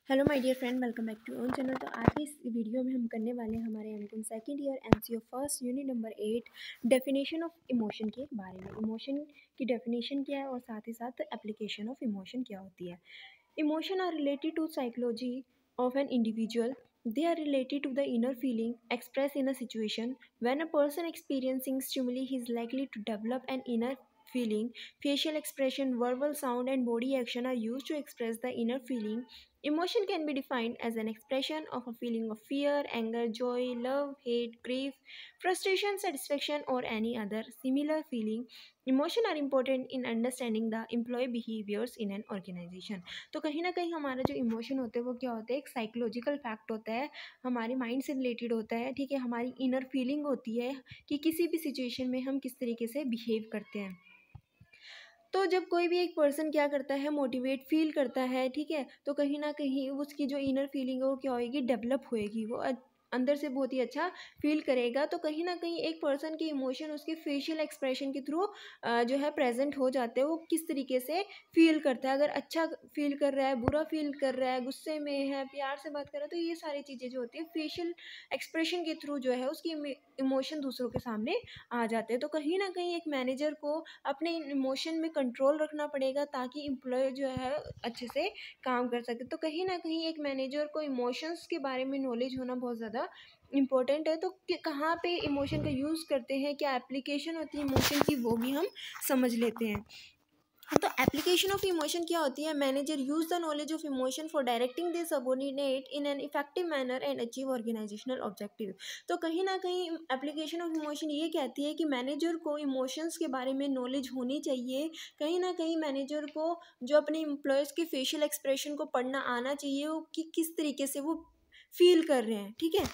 Hello my dear friend, welcome back to own channel. तो आज की इस वीडियो में हम करने वाले हैं हमारे MCom second year MCO first unit number 8 definition of emotion के बारे में। इमोशन की डेफिनेशन क्या है और साथ ही साथ एप्लीकेशन ऑफ इमोशन क्या होती है। Emotion are related to psychology of an individual. They are related to the inner feeling expressed in a situation. When a person experiencing stimuli, he is likely to develop an inner feeling. Facial expression, verbal sound, and body action are used to express the inner feeling. Emotion can be defined as an expression of a feeling of fear, anger, joy, love, hate, grief, frustration, satisfaction, or any other similar feeling. Emotion are important in understanding the employee behaviors in an organization. तो कहीं ना कहीं हमारा जो emotion होता है वो क्या होता है, एक साइकोलॉजिकल फैक्ट होता है, हमारे माइंड से रिलेटेड होता है। ठीक है, हमारी इनर फीलिंग होती है कि किसी भी सिचुएशन में हम किस तरीके से बिहेव करते हैं। तो जब कोई भी एक पर्सन क्या करता है, मोटिवेट फील करता है, ठीक है, तो कहीं ना कहीं उसकी जो इनर फीलिंग है वो क्या होएगी, डेवलप होएगी। वो अंदर से बहुत ही अच्छा फील करेगा। तो कहीं ना कहीं एक पर्सन के इमोशन उसके फेशियल एक्सप्रेशन के थ्रू जो है प्रेजेंट हो जाते हैं। वो किस तरीके से फील करता है, अगर अच्छा फील कर रहा है, बुरा फील कर रहा है, गुस्से में है, प्यार से बात कर रहा है, तो ये सारी चीज़ें जो होती है फेशियल एक्सप्रेशन के थ्रू जो है उसकी इमोशन दूसरों के सामने आ जाते हैं। तो कहीं ना कहीं एक मैनेजर को अपने इमोशन में कंट्रोल रखना पड़ेगा ताकि एम्प्लॉय जो है अच्छे से काम कर सके। तो कहीं ना कहीं एक मैनेजर को इमोशंस के बारे में नॉलेज होना बहुत ज़्यादा इम्पोर्टेंट है। तो कहाँ पे इमोशन का यूज़ करते हैं, क्या एप्लीकेशन होती है इमोशन की, वो भी हम समझ लेते हैं। तो एप्लीकेशन ऑफ इमोशन क्या होती है। Manager use the knowledge of emotion for directing the subordinate in an effective manner and achieve organisational objective. तो कहीं ना कहीं एप्लीकेशन ऑफ इमोशन ये कहती है कि मैनेजर को इमोशंस के बारे में नॉलेज होनी चाहिए। कहीं ना कहीं मैनेजर को जो अपने एम्प्लॉयज़ के फेशियल एक्सप्रेशन को पढ़ना आना चाहिए, वो कि किस तरीके से वो फील कर रहे हैं। ठीक है,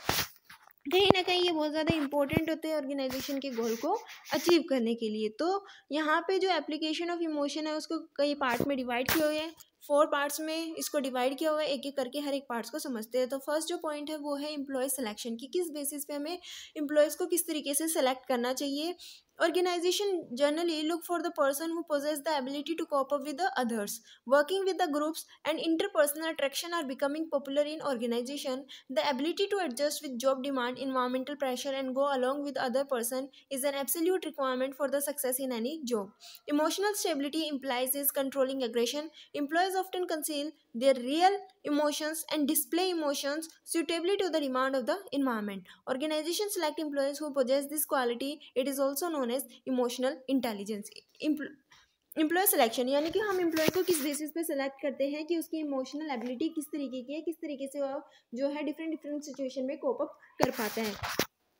कहीं ना कहीं ये बहुत ज़्यादा इंपॉर्टेंट होते हैं ऑर्गेनाइजेशन के गोल को अचीव करने के लिए। तो यहाँ पे जो एप्लीकेशन ऑफ इमोशन है उसको कई पार्ट में डिवाइड किए हुए हैं, 4 पार्ट्स में इसको डिवाइड किया हुआ है। एक एक करके हर एक पार्ट्स को समझते हैं। तो फर्स्ट जो पॉइंट है वो है एम्प्लॉय सिलेक्शन की, किस बेसिस पे हमें एम्प्लॉयज़ को किस तरीके से सेलेक्ट करना चाहिए। Organization generally look for the person who possess the ability to cope up with the others. Working with the groups and interpersonal attraction are becoming popular in organization. The ability to adjust with job demand, environmental pressure, and go along with other person is an absolute requirement for the success in any job. Emotional stability implies is controlling aggression. Employees often conceal their real emotions and display emotions suitably to the demand of the environment. Organizations select employees who possess this quality. It is also known as emotional intelligence. Employ selection यानी कि हम employ को किस basis पे select करते हैं कि उसकी इमोशनल एबिलिटी किस तरीके की है, किस तरीके से वो जो है डिफरेंट सिचुएशन में कोप अप कर पाता है।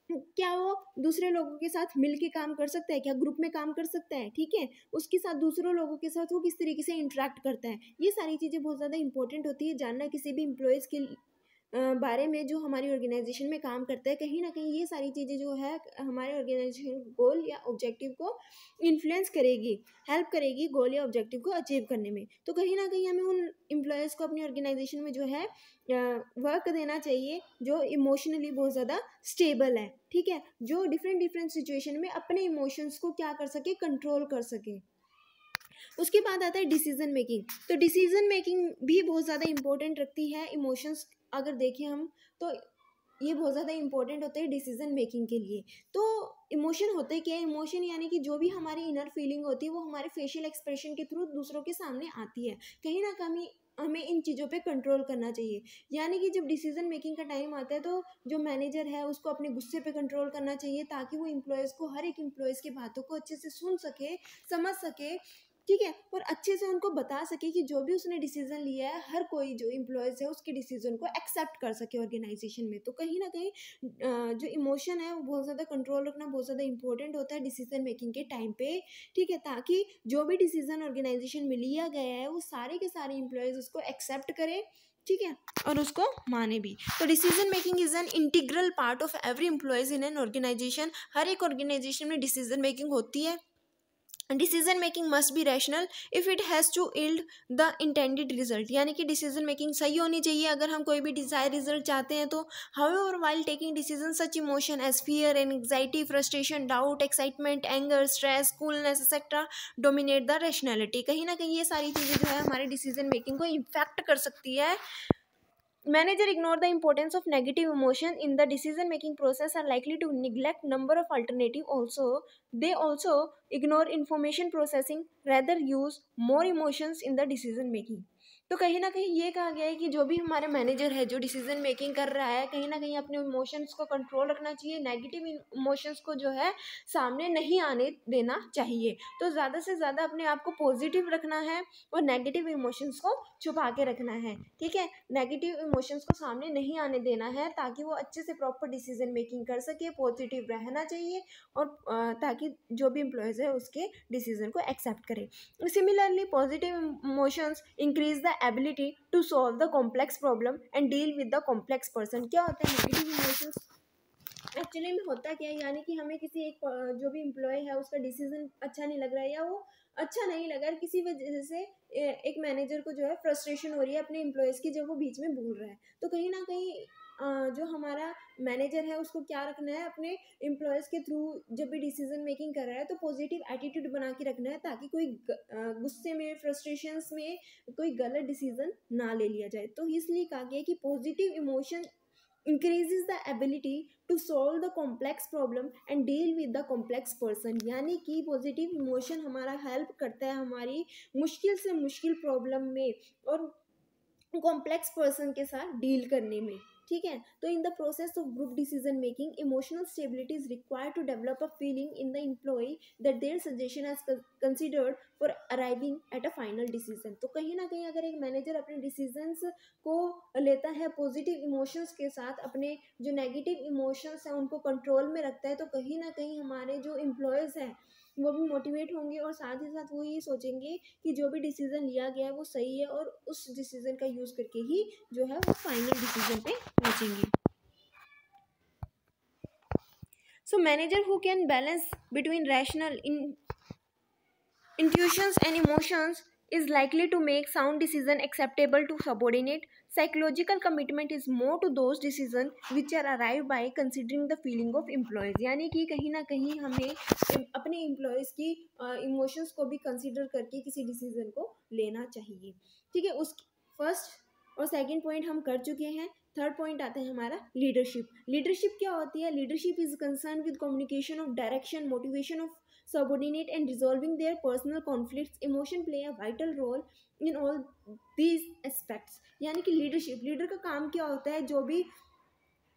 क्या वो दूसरे लोगों के साथ मिल के काम कर सकता है, क्या ग्रुप में काम कर सकता है, ठीक है, उसके साथ दूसरों लोगों के साथ वो किस तरीके से इंटरेक्ट करता है। ये सारी चीज़ें बहुत ज़्यादा इंपॉर्टेंट होती है जानना किसी भी एम्प्लॉयज़ के बारे में जो हमारी ऑर्गेनाइजेशन में काम करता है। कहीं ना कहीं ये सारी चीज़ें जो है हमारे ऑर्गेनाइजेशन गोल या ऑब्जेक्टिव को इन्फ्लुएंस करेगी, हेल्प करेगी गोल या ऑब्जेक्टिव को अचीव करने में। तो कहीं ना कहीं हमें उन एम्प्लॉयज़ को अपनी ऑर्गेनाइजेशन में जो है वर्क देना चाहिए जो इमोशनली बहुत ज़्यादा स्टेबल है। ठीक है, जो डिफरेंट सिचुएशन में अपने इमोशंस को क्या कर सके, कंट्रोल कर सके। उसके बाद आता है डिसीजन मेकिंग। तो डिसीजन मेकिंग भी बहुत ज़्यादा इंपॉर्टेंट रखती है। इमोशंस अगर देखें हम तो ये बहुत ज़्यादा इंपॉर्टेंट होते हैं डिसीजन मेकिंग के लिए। तो इमोशन होते क्या है, इमोशन यानी कि जो भी हमारी इनर फीलिंग होती है वो हमारे फेशियल एक्सप्रेशन के थ्रू दूसरों के सामने आती है। कहीं ना कहीं हमें इन चीज़ों पे कंट्रोल करना चाहिए। यानी कि जब डिसीजन मेकिंग का टाइम आता है तो जो मैनेजर है उसको अपने गुस्से पे कंट्रोल करना चाहिए ताकि वो एम्प्लॉयज़ को, हर एक एम्प्लॉयज़ की बातों को अच्छे से सुन सके, समझ सके, ठीक है, और अच्छे से उनको बता सके कि जो भी उसने डिसीजन लिया है हर कोई जो एम्प्लॉयज़ है उसके डिसीजन को एक्सेप्ट कर सके ऑर्गेनाइजेशन में। तो कहीं ना कहीं जो इमोशन है वो बहुत ज़्यादा कंट्रोल रखना बहुत ज़्यादा इंपॉर्टेंट होता है डिसीजन मेकिंग के टाइम पे। ठीक है, ताकि जो भी डिसीजन ऑर्गेनाइजेशन में लिया गया है वो सारे के सारे एम्प्लॉयज़ उसको एक्सेप्ट करें, ठीक है, और उसको माने भी। तो decision making is an integral part of every employees in an organisation. हर एक ऑर्गेनाइजेशन में डिसीजन मेकिंग होती है। Decision making must be rational if it has to yield the intended result. यानी कि डिसीजन मेकिंग सही होनी चाहिए अगर हम कोई भी डिजायर रिजल्ट चाहते हैं तो। However while taking decision such emotion as fear and anxiety, frustration, doubt, excitement, anger, stress, coolness etcetera dominate the rationality. कहीं ना कहीं ये सारी चीज़ें जो है हमारे डिसीजन मेकिंग को इम्पैक्ट कर सकती है। Manager ignore the importance of negative emotion in the decision making process are likely to neglect number of alternative. Also they also ignore information processing, rather use more emotions in the decision making. तो कहीं ना कहीं ये कहा गया है कि जो भी हमारे मैनेजर है जो डिसीजन मेकिंग कर रहा है, कहीं ना कहीं अपने इमोशंस को कंट्रोल रखना चाहिए, नेगेटिव इमोशंस को जो है सामने नहीं आने देना चाहिए। तो ज़्यादा से ज़्यादा अपने आप को पॉजिटिव रखना है और नेगेटिव इमोशंस को छुपा के रखना है। ठीक है, नेगेटिव इमोशंस को सामने नहीं आने देना है ताकि वो अच्छे से प्रॉपर डिसीजन मेकिंग कर सके, पॉजिटिव रहना चाहिए और ताकि जो भी एम्प्लॉयज़ है उसके डिसीजन को एक्सेप्ट करें। Similarly positive emotions increase the ability to solve the complex problem and deal with the complex person. क्या होता है नेगेटिव इमोशंस? एक्चुअली में होता क्या है, यानी कि हमें किसी एक जो भी एम्प्लॉय है उसका डिसीजन अच्छा नहीं लग रहा है या वो अच्छा नहीं लगा है, किसी वजह से एक मैनेजर को जो है फ्रस्ट्रेशन हो रही है अपने एम्प्लॉयज़ की जब वो बीच में बोल रहा है। तो कहीं ना कहीं जो हमारा मैनेजर है उसको क्या रखना है, अपने एम्प्लॉयज़ के थ्रू जब भी डिसीजन मेकिंग कर रहा है तो पॉजिटिव एटीट्यूड बना के रखना है ताकि कोई गुस्से में, फ्रस्ट्रेशंस में कोई गलत डिसीजन ना ले लिया जाए। तो इसलिए कहा गया है कि positive emotion increases the ability to solve the complex problem and deal with the complex person। यानी कि पॉजिटिव इमोशन हमारा हेल्प करता है हमारी मुश्किल से मुश्किल प्रॉब्लम में और कॉम्प्लेक्स पर्सन के साथ डील करने में। ठीक है, तो in the process of group decision making emotional stability is required to develop a feeling in the employ that their suggestion as considered for arriving at a final decision. तो कहीं ना कहीं अगर एक मैनेजर अपने डिसीजंस को लेता है पॉजिटिव इमोशंस के साथ, अपने जो नेगेटिव इमोशंस हैं उनको कंट्रोल में रखता है, तो कहीं ना कहीं हमारे जो एम्प्लॉयज़ हैं वो भी मोटिवेट होंगे और साथ ही साथ वो ये सोचेंगे कि जो भी डिसीज़न लिया गया है वो सही है और उस डिसीज़न का यूज़ करके ही जो है वो फाइनल डिसीज़न पे पहुंचेंगे। So manager who can balance between rational intuitions and emotions is likely to make sound decision acceptable to subordinate. Psychological commitment is more to those decisions which are arrived by considering the feeling of employees। यानी कि कहीं ना कहीं हमें अपने employees की emotions को भी कंसिडर करके किसी डिसीजन को लेना चाहिए। ठीक है, उस फर्स्ट और सेकंड पॉइंट हम कर चुके हैं। थर्ड पॉइंट आता है हमारा लीडरशिप। लीडरशिप क्या होती है? Leadership is concern with communication of direction, motivation of subordinate and resolving their personal conflicts. Emotion play a vital role in all these aspects। यानी कि लीडर का काम क्या होता है? जो भी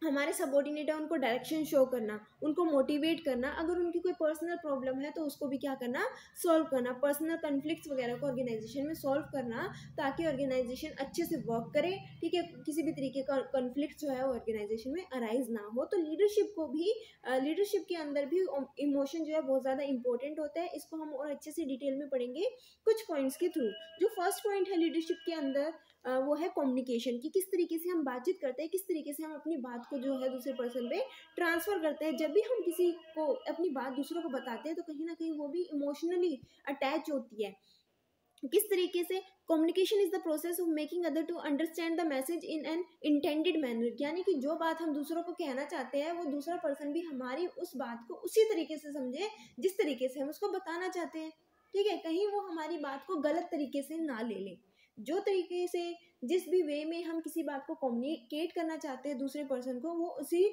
हमारे सबॉर्डिनेट है उनको डायरेक्शन शो करना, उनको मोटिवेट करना, अगर उनकी कोई पर्सनल प्रॉब्लम है तो उसको भी क्या करना, सॉल्व करना, पर्सनल कन्फ्लिक्ट्स वगैरह को ऑर्गेनाइजेशन में सॉल्व करना ताकि ऑर्गेनाइजेशन अच्छे से वर्क करे। ठीक है, किसी भी तरीके का कन्फ्लिक्ट जो है वो ऑर्गेनाइजेशन में अराइज ना हो। तो लीडरशिप को भी लीडरशिप के अंदर भी इमोशन जो है बहुत ज़्यादा इंपॉर्टेंट होता है। इसको हम और अच्छे से डिटेल में पढ़ेंगे कुछ पॉइंट्स के थ्रू। जो फर्स्ट पॉइंट है लीडरशिप के अंदर वो है कम्युनिकेशन, कि किस तरीके से हम बातचीत करते हैं, किस तरीके से हम अपनी बात को जो है दूसरे पर्सन पे ट्रांसफ़र करते हैं। जब भी हम किसी को अपनी बात दूसरों को बताते हैं तो कहीं ना कहीं वो भी इमोशनली अटैच होती है। किस तरीके से? Communication is the process of making other to understand the message in an intended manner. यानी कि जो बात हम दूसरों को कहना चाहते हैं वो दूसरा पर्सन भी हमारी उस बात को उसी तरीके से समझे जिस तरीके से हम उसको बताना चाहते हैं। ठीक है, कहीं वो हमारी बात को गलत तरीके से ना ले ले। जो तरीके से, जिस भी वे में हम किसी बात को कम्युनिकेट करना चाहते हैं दूसरे पर्सन को, वो उसी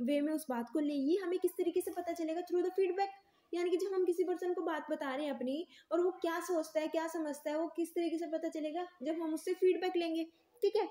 वे में उस बात को ले। ये हमें किस तरीके से पता चलेगा? Through the feedback. यानी कि जब हम किसी पर्सन को बात बता रहे हैं अपनी और वो क्या सोचता है, क्या समझता है, वो किस तरीके से पता चलेगा? जब हम उससे फीडबैक लेंगे। ठीक है,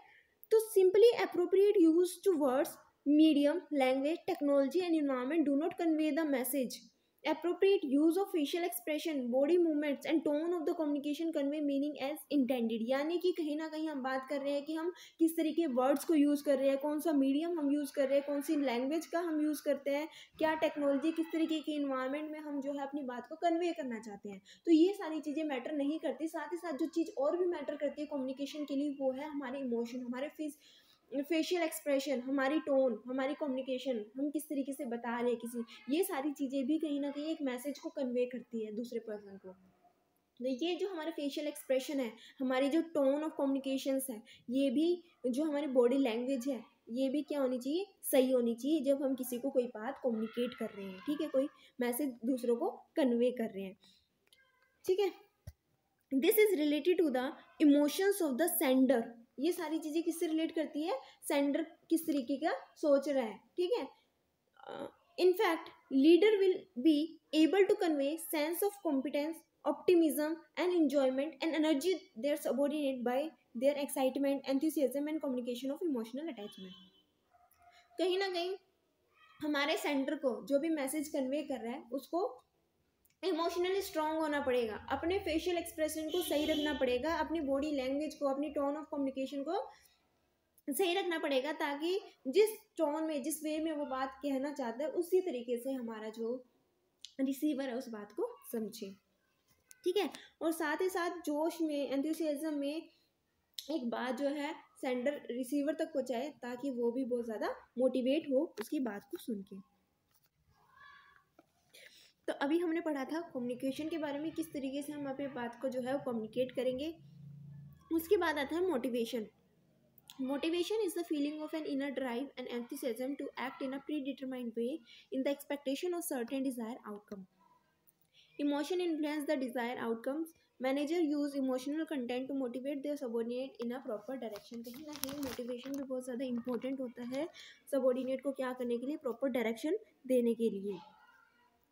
तो simply appropriate use to words, medium, language, technology and environment do not convey the message. Appropriate use of facial expression, body movements and tone of the communication convey meaning as intended। यानी कि कहीं ना कहीं हम बात कर रहे हैं कि हम किस तरीके वर्ड्स को यूज़ कर रहे हैं, कौन सा मीडियम हम यूज़ कर रहे हैं, कौन सी लैंग्वेज का हम यूज़ करते हैं, क्या टेक्नोलॉजी, किस तरीके के इन्वायरमेंट में हम जो है अपनी बात को कन्वे करना चाहते हैं। तो ये सारी चीज़ें मैटर नहीं करती। साथ ही साथ जो चीज़ और भी मैटर करती है कम्युनिकेशन के लिए वो है हमारे इमोशन, हमारे फेशियल एक्सप्रेशन, हमारी टोन, हमारी कम्युनिकेशन, हम किस तरीके से बता रहे हैं किसी, ये सारी चीज़ें भी कहीं ना कहीं एक मैसेज को कन्वे करती है दूसरे पर्सन को। तो ये जो हमारे फेशियल एक्सप्रेशन है, हमारी जो टोन ऑफ कम्युनिकेशंस है, ये भी जो हमारी बॉडी लैंग्वेज है, ये भी क्या होनी चाहिए? सही होनी चाहिए जब हम किसी को कोई बात कम्युनिकेट कर रहे हैं। ठीक है, कोई मैसेज दूसरों को कन्वे कर रहे हैं। ठीक है, this is related to the emotions of the sender. ये सारी चीजें किससे रिलेट करती है, सेंडर किस तरीके का सोच रहा है, ठीक है। In fact, leader will be able to convey sense of competence, optimism and enjoyment and energy their subordinate by their excitement, enthusiasm and communication of emotional attachment। कहीं ना कहीं हमारे सेंटर को जो भी मैसेज कन्वे कर रहा है उसको इमोशनली स्ट्रांग होना पड़ेगा, अपने फेशियल एक्सप्रेशन को सही रखना पड़ेगा, अपनी बॉडी लैंग्वेज को, अपनी टोन ऑफ कम्युनिकेशन को सही रखना पड़ेगा, ताकि जिस टोन में, जिस वे में वो बात कहना चाहता है उसी तरीके से हमारा जो रिसीवर है उस बात को समझे, ठीक है। और साथ ही साथ जोश में, एंथुसियाज्म में एक बात जो है सेंडर रिसीवर तक पहुंचाए, ताकि वो भी बहुत ज़्यादा मोटिवेट हो उसकी बात को सुन के। तो अभी हमने पढ़ा था कम्युनिकेशन के बारे में, किस तरीके से हम अपनी बात को जो है वो कम्युनिकेट करेंगे। उसके बाद आता है motivation. Motivation is the feeling of an inner drive and enthusiasm to act in a predetermined way in the expectation of certain desired outcome. Emotion influence the desired outcomes. Manager use emotional content to motivate their subordinate in a proper direction। कहीं ना कहीं motivation भी बहुत ज़्यादा important होता है subordinate को क्या करने के लिए, प्रॉपर डायरेक्शन देने के लिए,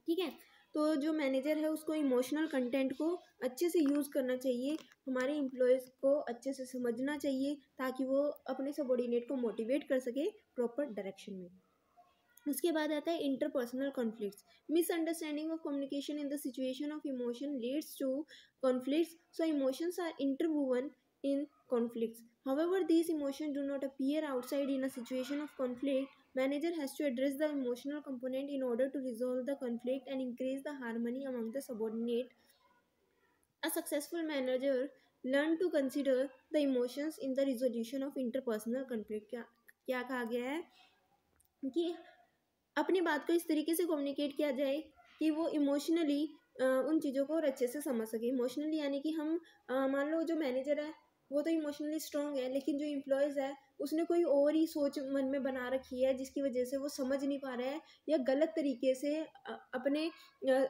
ठीक है। तो जो मैनेजर है उसको इमोशनल कंटेंट को अच्छे से यूज़ करना चाहिए, हमारे एम्प्लॉयज़ को अच्छे से समझना चाहिए, ताकि वो अपने सबॉर्डिनेट को मोटिवेट कर सके प्रॉपर डायरेक्शन में। उसके बाद आता है interpersonal conflicts. Misunderstanding of communication in the situation of emotion leads to conflicts, so emotions are interwoven in conflicts. However, these emotions do not appear outside in a situation of conflict. Manager has to address the emotional component in order to resolve the conflict and increase the harmony among the subordinate. A successful manager learn to consider the emotions in the resolution of interpersonal conflict। क्या कहा गया है कि अपनी बात को इस तरीके से कम्युनिकेट किया जाए कि वो इमोशनली उन चीज़ों को और अच्छे से समझ सके। इमोशनली यानी कि हम मान लो जो मैनेजर है वो तो इमोशनली स्ट्रांग है, लेकिन जो एम्प्लॉयज़ है उसने कोई और ही सोच मन में बना रखी है, जिसकी वजह से वो समझ नहीं पा रहा है या गलत तरीके से अपने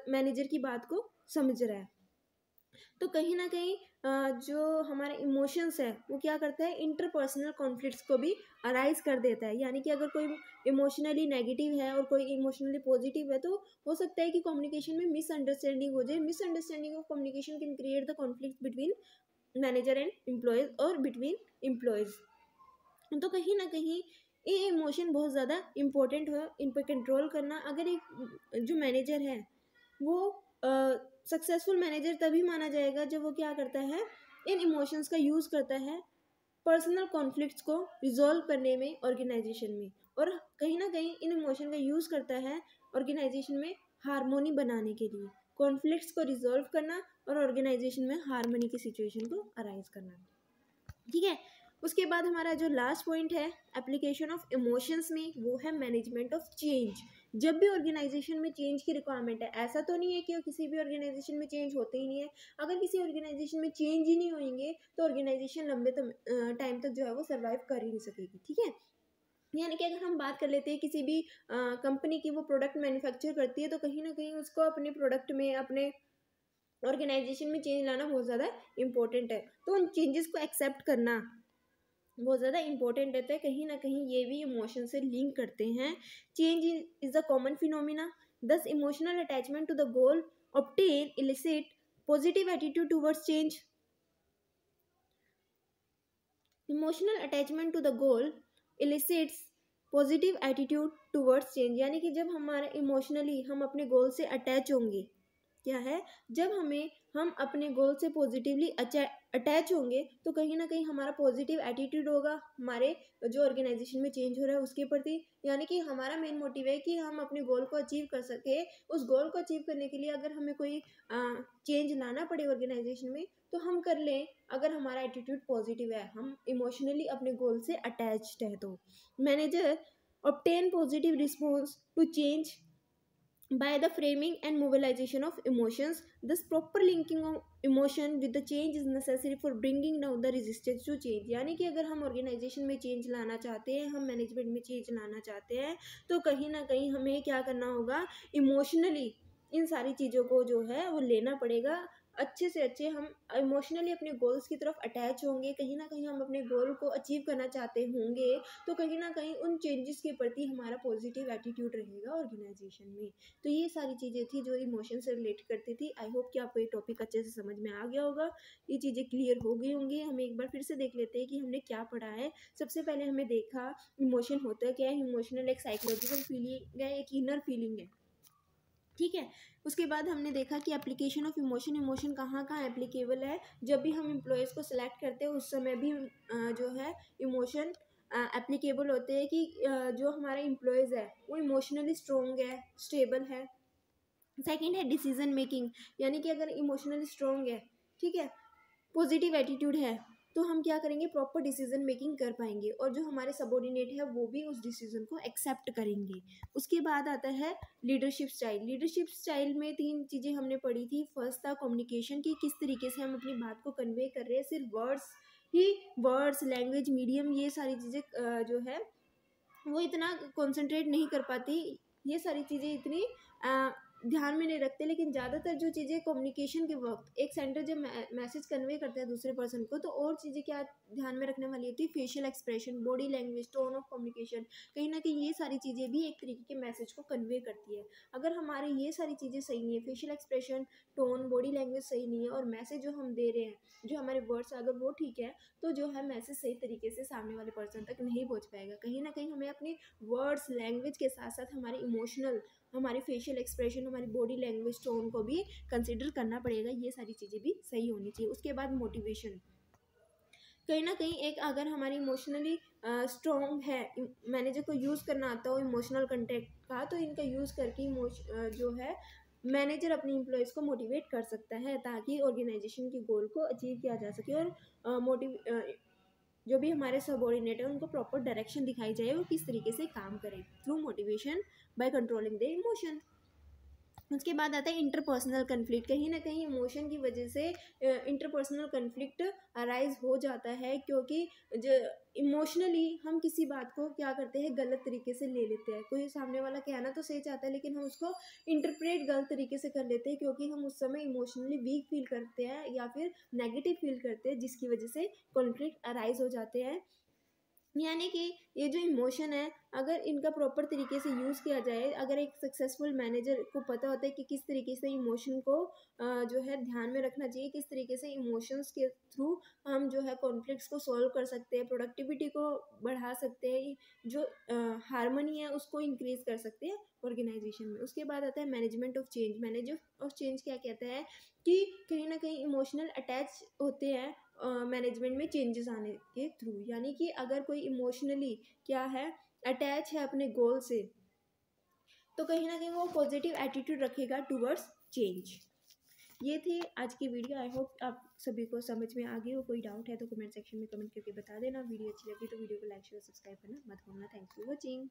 मैनेजर की बात को समझ रहा है। तो कहीं ना कहीं जो हमारा इमोशंस है वो क्या करता है, इंटरपर्सनल कॉन्फ्लिक्ट्स को भी अराइज कर देता है। यानी कि अगर कोई इमोशनली नेगेटिव है और कोई इमोशनली पॉजिटिव है, तो हो सकता है कि कम्युनिकेशन में मिसअंडरस्टैंडिंग हो जाए। Misunderstanding of communication can create the conflict between manager and employees और बिटवीन एम्प्लॉयज़। तो कहीं ना कहीं ये इमोशन बहुत ज़्यादा इम्पोर्टेंट है, इन पर कंट्रोल करना। अगर एक जो मैनेजर है वो सक्सेसफुल मैनेजर तभी माना जाएगा जब वो क्या करता है, इन इमोशंस का यूज़ करता है पर्सनल कॉन्फ्लिक्ट्स को रिजॉल्व करने में ऑर्गेनाइजेशन में, और कहीं ना कहीं इन इमोशन का यूज़ करता है ऑर्गेनाइजेशन में हारमोनी बनाने के लिए, कॉन्फ्लिक्ट्स को रिजॉल्व करना और ऑर्गेनाइजेशन में हारमोनी की सिचुएशन को अराइज करना, ठीक है। उसके बाद हमारा जो लास्ट पॉइंट है एप्लीकेशन ऑफ इमोशंस में, वो है मैनेजमेंट ऑफ चेंज। जब भी ऑर्गेनाइजेशन में चेंज की रिक्वायरमेंट है, ऐसा तो नहीं है कि किसी भी ऑर्गेनाइजेशन में चेंज होते ही नहीं है। अगर किसी ऑर्गेनाइजेशन में चेंज ही नहीं होंगे तो ऑर्गेनाइजेशन लंबे टाइम तक जो है वो सर्वाइव कर ही नहीं सकेगी, ठीक है। यानी कि अगर हम बात कर लेते हैं किसी भी कंपनी की, वो प्रोडक्ट मैन्युफैक्चर करती है, तो कहीं ना कहीं उसको अपने प्रोडक्ट में, अपने ऑर्गेनाइजेशन में चेंज लाना बहुत ज़्यादा इंपॉर्टेंट है। तो उन चेंजेस को एक्सेप्ट करना बहुत ज़्यादा इंपॉर्टेंट रहता है। कहीं ना कहीं ये भी इमोशन से लिंक करते हैं। Change is a common phenomena, thus emotional attachment to the goal obtain elicit positive attitude towards change. Emotional attachment to the goal elicits positive attitude towards change. यानी कि जब हमारा इमोशनली हम अपने गोल से अटैच होंगे, क्या है, जब हम अपने गोल से पॉजिटिवली अटैच होंगे तो कहीं ना कहीं हमारा पॉजिटिव एटीट्यूड होगा हमारे जो ऑर्गेनाइजेशन में चेंज हो रहा है उसके प्रति। यानी कि हमारा मेन मोटिव है कि हम अपने गोल को अचीव कर सके। उस गोल को अचीव करने के लिए अगर हमें कोई चेंज लाना पड़े ऑर्गेनाइजेशन में तो हम कर लें, अगर हमारा एटीट्यूड पॉजिटिव है, हम इमोशनली अपने गोल से अटैच्ड है। तो manager obtain positive response to change by the framing and mobilization of emotions. Thus proper linking of emotion with the change is necessary for bringing down the resistance to change। यानी कि अगर हम organisation में change लाना चाहते हैं, हम management में चेंज लाना चाहते हैं, तो कहीं ना कहीं हमें क्या करना होगा, इमोशनली इन सारी चीज़ों को जो है वो लेना पड़ेगा, अच्छे से अच्छे हम इमोशनली अपने गोल्स की तरफ अटैच होंगे, कहीं ना कहीं हम अपने गोल को अचीव करना चाहते होंगे, तो कहीं ना कहीं उन चेंजेस के प्रति हमारा पॉजिटिव एटीट्यूड रहेगा ऑर्गेनाइजेशन में। तो ये सारी चीज़ें थी जो इमोशन से रिलेट करती थी। आई होप कि आपको ये टॉपिक अच्छे से समझ में आ गया होगा, ये चीज़ें क्लियर हो गई होंगी। हम एक बार फिर से देख लेते हैं कि हमने क्या पढ़ा है। सबसे पहले हमें देखा इमोशन होता है क्या है। इमोशनल एक साइकोलॉजिकल फीलिंग है, एक इनर फीलिंग है, ठीक है। उसके बाद हमने देखा कि एप्लीकेशन ऑफ इमोशन, इमोशन कहाँ कहाँ एप्लीकेबल है। जब भी हम एम्प्लॉयज़ को सिलेक्ट करते हैं उस समय भी जो है इमोशन एप्लीकेबल होते हैं कि जो हमारे एम्प्लॉयज़ है वो इमोशनली स्ट्रोंग है, स्टेबल है। सेकंड है डिसीजन मेकिंग, यानी कि अगर इमोशनली स्ट्रोंग है, ठीक है, पॉजिटिव एटीट्यूड है, तो हम क्या करेंगे, प्रॉपर डिसीजन मेकिंग कर पाएंगे और जो हमारे सबॉर्डिनेट है वो भी उस डिसीजन को एक्सेप्ट करेंगे। उसके बाद आता है लीडरशिप स्टाइल। लीडरशिप स्टाइल में 3 चीज़ें हमने पढ़ी थी। फर्स्ट था कम्युनिकेशन, की किस तरीके से हम अपनी बात को कन्वे कर रहे हैं। सिर्फ वर्ड्स लैंग्वेज मीडियम ये सारी चीज़ें जो है वो इतना कॉन्सेंट्रेट नहीं कर पाती, ये सारी चीज़ें इतनी ध्यान में नहीं रखते। लेकिन ज़्यादातर जो चीज़ें कम्युनिकेशन के वक्त एक सेंटर जब मैसेज कन्वे करते हैं दूसरे पर्सन को, तो और चीज़ें क्या ध्यान में रखने वाली होती है, facial expression, body language, tone of communication. कहीं ना कहीं ये सारी चीज़ें भी एक तरीके के मैसेज को कन्वे करती है। अगर हमारे ये सारी चीज़ें सही नहीं है, facial expression, tone, body language सही नहीं है, और मैसेज जो हम दे रहे हैं, जो हमारे वर्ड्स अगर वो ठीक है, तो जो है मैसेज सही तरीके से सामने वाले पर्सन तक नहीं पहुंच पाएगा। कहीं ना कहीं हमें अपनी वर्ड्स लैंग्वेज के साथ साथ हमारे इमोशनल, हमारी फेशियल एक्सप्रेशन, हमारी बॉडी लैंग्वेज, टोन को भी कंसिडर करना पड़ेगा। ये सारी चीज़ें भी सही होनी चाहिए। उसके बाद मोटिवेशन, कहीं ना कहीं एक अगर हमारी इमोशनली स्ट्रॉन्ग है, मैनेजर को यूज़ करना आता हो इमोशनल कंटेक्ट का, तो इनका यूज़ करके जो है मैनेजर अपनी एम्प्लॉयज़ को मोटिवेट कर सकता है ताकि ऑर्गेनाइजेशन के गोल को अचीव किया जा सके। और जो भी हमारे सबॉर्डिनेट है उनको प्रॉपर डायरेक्शन दिखाई जाए वो किस तरीके से काम करें through motivation by controlling the emotion. उसके बाद आता है इंटरपर्सनल कन्फ्लिक्ट। कहीं ना कहीं इमोशन की वजह से इंटरपर्सनल कन्फ्लिक्ट अराइज हो जाता है, क्योंकि जो इमोशनली हम किसी बात को क्या करते हैं, गलत तरीके से ले लेते हैं। कोई सामने वाला कहना तो सही चाहता है लेकिन हम उसको इंटरप्रेट गलत तरीके से कर लेते हैं, क्योंकि हम उस समय इमोशनली वीक फील करते हैं या फिर नेगेटिव फील करते हैं, जिसकी वजह से कॉन्फ्लिक्ट अराइज हो जाते हैं। यानी कि ये जो इमोशन है, अगर इनका प्रॉपर तरीके से यूज़ किया जाए, अगर एक सक्सेसफुल मैनेजर को पता होता है कि किस तरीके से इमोशन को जो है ध्यान में रखना चाहिए, किस तरीके से इमोशंस के थ्रू हम जो है कॉन्फ्लिक्ट्स को सॉल्व कर सकते हैं, प्रोडक्टिविटी को बढ़ा सकते हैं, जो हारमोनी है उसको इंक्रीज कर सकते हैं ऑर्गेनाइजेशन में। उसके बाद आता है management of change. Manager of change क्या कहता है कि कहीं ना कहीं इमोशनल अटैच होते हैं मैनेजमेंट में चेंजेस आने के थ्रू। यानी कि अगर कोई इमोशनली क्या है, अटैच है अपने गोल से, तो कहीं ना कहीं वो पॉजिटिव एटीट्यूड रखेगा टूवर्ड्स चेंज। ये थी आज की वीडियो। आई होप आप सभी को समझ में आ गई हो। कोई डाउट है तो कमेंट सेक्शन में कमेंट करके बता देना। वीडियो अच्छी लगी तो वीडियो को लाइक शेयर सब्सक्राइब करना मत भूलना। Thanks for watching.